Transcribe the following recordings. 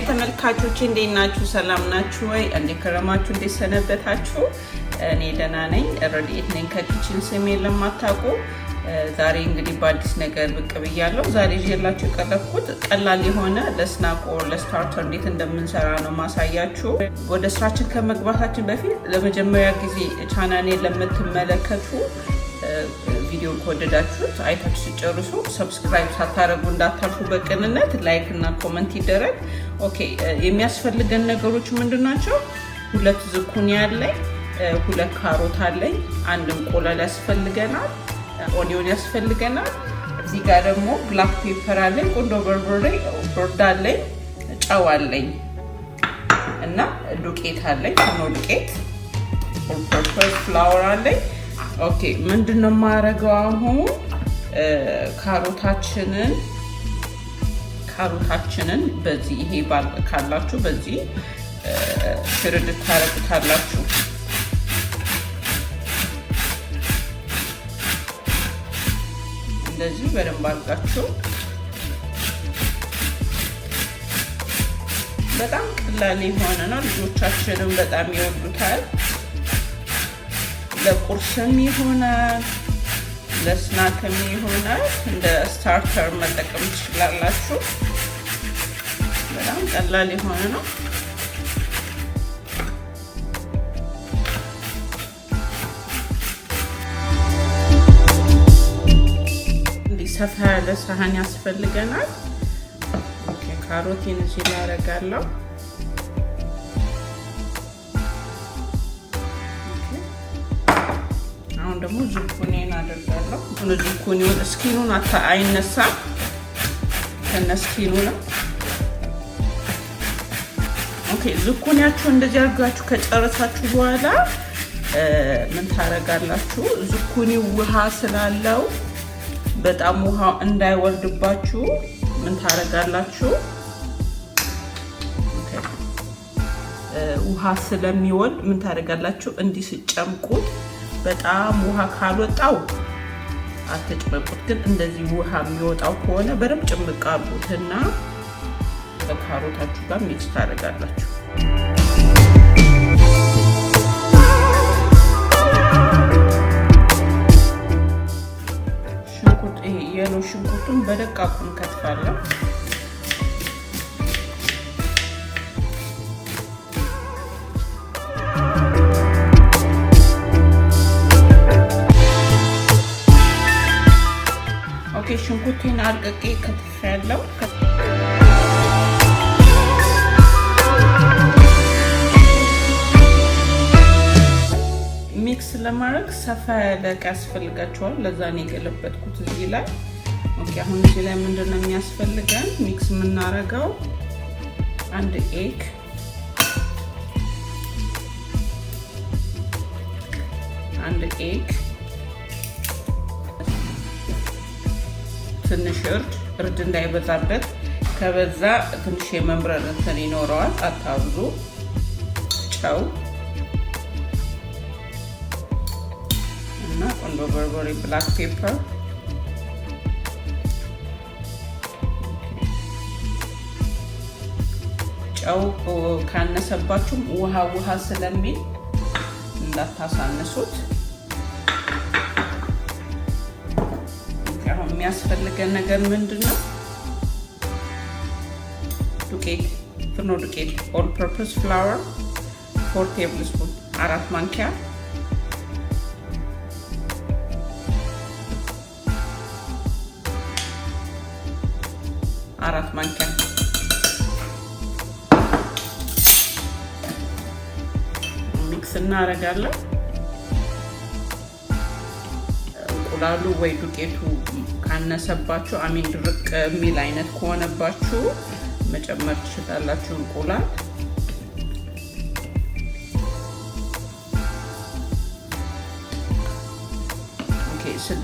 ተመልካቾቼ እንዴት ናችሁ? ሰላም ናችሁ ወይ? እንዴት ከረማችሁ? እንዴት ሰነበታችሁ? እኔ ደህና ነኝ። ረዲኤት ነኝ ከኪችን ስሜን ለማታውቁ ዛሬ እንግዲህ በአዲስ ነገር ብቅ ብያለሁ። ዛሬ ይዤላችሁ የቀረብኩት ቀላል የሆነ ለስናክ ኦር ለስታርተር እንዴት እንደምንሰራ ነው ማሳያችሁ። ወደ ስራችን ከመግባታችን በፊት ለመጀመሪያ ጊዜ ቻናሌን ለምትመለከቱ ቪዲዮ ከወደዳችሁት አይታችሁ ሲጨርሱ ሰብስክራይብ ሳታረጉ እንዳታልፉ በቅንነት ላይክ እና ኮሜንት ይደረግ። ኦኬ የሚያስፈልገን ነገሮች ምንድናቸው? 2 ዝኩኒ አለኝ፣ 2 ካሮት አለኝ፣ 1 እንቁላል ያስፈልገናል፣ ኦኒዮን ያስፈልገናል። እዚህ ጋር ደግሞ ብላክ ፔፐር አለኝ፣ ቁንዶ በርበሬ አለኝ፣ ጨው አለኝ እና ዱቄት አለኝ፣ ፍርኖ ዱቄት፣ ኦል ፐርፐስ ፍላወር አለኝ። ኦኬ ምንድነው ማረጋው? አሁን ካሮታችንን በዚህ ይሄ ባል ካላችሁ በዚህ ሽርድ ታረጉታላችሁ። እንደዚህ በደንብ አድርጋችሁ በጣም ቀላል የሆነ ነው። ልጆቻችንም በጣም ይወዱታል። ለቁርስም ይሆናል፣ ለስናክም ይሆናል፣ እንደ ስታርተር መጠቀም ትችላላችሁ። በጣም ቀላል የሆነ ነው። እንዲህ ሰፋ ያለ ሳህን ያስፈልገናል። ኦኬ ካሮቴን እዚህ ላይ አደርጋለሁ። ደግሞ ዙኩኒን አደርጋለሁ። ዙኩኒውን ስኪኑን አይነሳም፣ ከነስኪኑ ነው። ኦኬ ዙኩኒያችሁ እንደዚህ አድርጋችሁ ከጨረሳችሁ በኋላ ምን ታረጋላችሁ? ዙኩኒው ውሃ ስላለው በጣም ውሃው እንዳይወርድባችሁ ምን ታረጋላችሁ? ውሃ ስለሚወልድ ምን ታረጋላችሁ? እንዲህ ሲጨምቁት በጣም ውሃ ካልወጣው አትጭመቁት። ግን እንደዚህ ውሃ የሚወጣው ከሆነ በደንብ ጭምቅ አድርጉትና ከካሮታችሁ ጋር ሚክስ ታደርጋላችሁ። ሽንኩርት ይሄ የሎ ሽንኩርቱን በደቃቁ እንከትፋለን። ሽንኩርቴን አርቅቄ ከትፌያለሁ። ሚክስ ለማድረግ ሰፋ ያለ ዕቃ ያስፈልጋቸዋል። ለዛ ነው የገለበጥኩት እዚህ ላይ። ኦኬ አሁን እዚህ ላይ ምንድነው የሚያስፈልገን? ሚክስ የምናረገው 1 ኤግ፣ 1 ኤግ፣ ትንሽ እርድ እንዳይበዛበት፣ ከበዛ ትንሽ የመምረር እንትን ይኖረዋል፣ አታብዙ። ጨው እና ቁንዶ በርበሬ ብላክ ፔፐር። ጨው ካነሰባችሁም ውሃ ስለሚል እንዳታሳንሱት። የሚያስፈልገን ነገር ምንድነው? ዱቄት፣ ፍርኖ ዱቄት ኦል ፐርፐስ ፍላወር 4 ቴብልስፑን 4 ማንኪያ፣ ሚክስ እናደርጋለን። እንቁላሉ ወይ ዱቄቱ ካነሰባችሁ አሚን ድርቅ የሚል አይነት ከሆነባችሁ መጨመር ትችላላችሁ እንቁላል። ኦኬ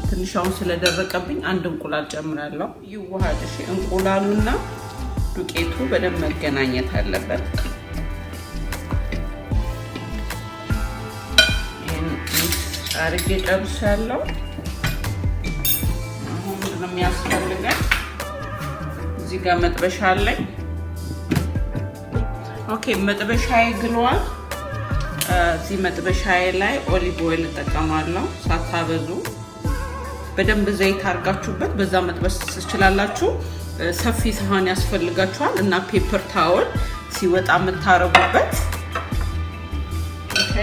ትንሻውን ስለደረቀብኝ 1 እንቁላል ጨምራለሁ። ይዋሃድ። እሺ እንቁላሉና ዱቄቱ በደንብ መገናኘት አለበት። ይሄን አርጌ ጨርሻለሁ። የሚያስፈልገን እዚህ ጋር መጥበሻ አለኝ። ኦኬ መጥበሻዬ ግሏል። እዚህ መጥበሻዬ ላይ ኦሊቭ ኦይል ተጠቀማለሁ። ሳታበዙ በደንብ ዘይት አርጋችሁበት በዛ መጥበስ ትችላላችሁ። ሰፊ ሳህን ያስፈልጋችኋል እና ፔፐር ታወል ሲወጣ የምታረጉበት። ኦኬ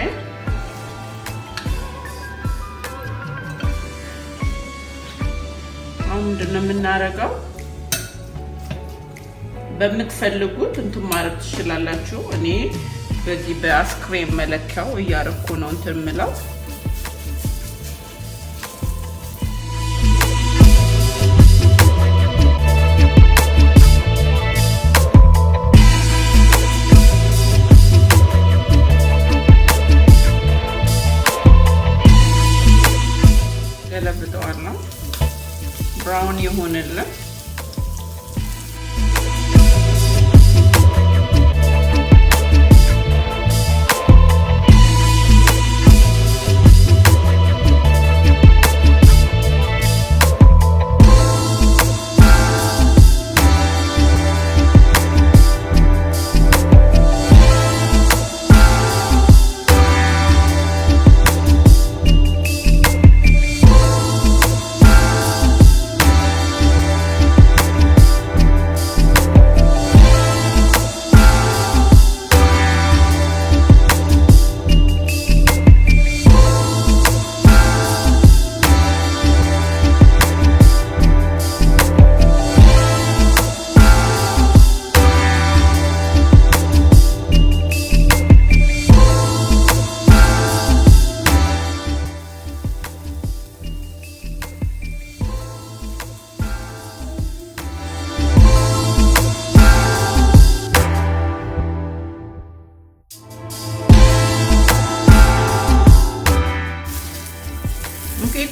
አሁን ምንድነው የምናረጋው? በምትፈልጉት እንትን ማረግ ትችላላችሁ። እኔ በዚህ በአይስክሬም መለኪያው እያረኩ ነው እንትን ምለው። ገለብጠዋለሁ ብራውን ይሆንልን።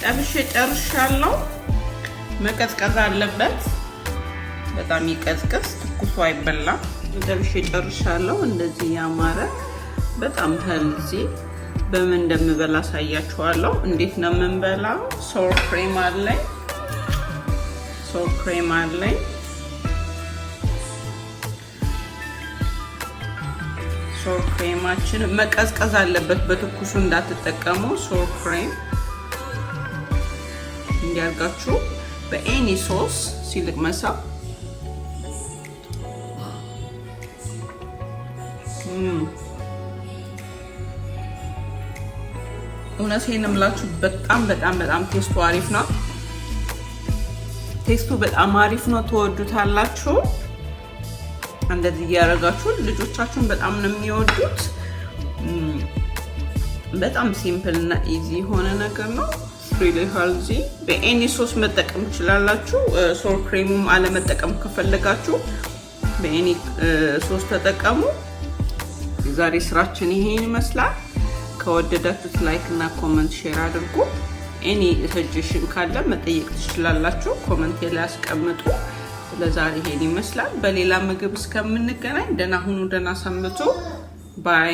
ጠብሼ ጨርሻለሁ። መቀዝቀዝ አለበት። በጣም ይቀዝቅዝ፣ ትኩሱ አይበላም። ጠብሼ ጨርሻለሁ። እንደዚህ ያማረ በጣም ሄልዚ በምን እንደምበላ አሳያችኋለሁ። እንዴት ነው የምንበላው? ሶር ክሬም አለኝ። ሶር ክሬማችን መቀዝቀዝ አለበት። በትኩሱ እንዳትጠቀሙ። ሶር ክሬም እንዲያርጋችሁ በኤኒ ሶስ ሲልቅ መሳብ እውነቴን እምላችሁ በጣም ቴስቱ አሪፍ ነው። ቴስቱ በጣም አሪፍ ነው። ትወዱታላችሁ። እንደዚህ ያረጋችሁ ልጆቻችሁን በጣም ነው የሚወዱት። በጣም ሲምፕል እና ኢዚ የሆነ ነገር ነው። ሪሊ ሄልዚ። በኤኒ ሶስ መጠቀም ትችላላችሁ። ሶር ክሬሙም አለመጠቀም ከፈለጋችሁ በኤኒ ሶስ ተጠቀሙ። የዛሬ ስራችን ይሄን ይመስላል። ከወደዳችሁት ላይክ እና ኮሜንት ሼር አድርጉ። ኤኒ ሰጀሽን ካለ መጠየቅ ትችላላችሁ። ኮሜንት ላይ አስቀምጡ። ለዛሬ ይሄን ይመስላል። በሌላ ምግብ እስከምንገናኝ ደህና ሁኑ፣ ደህና ሰንብቱ። ባይ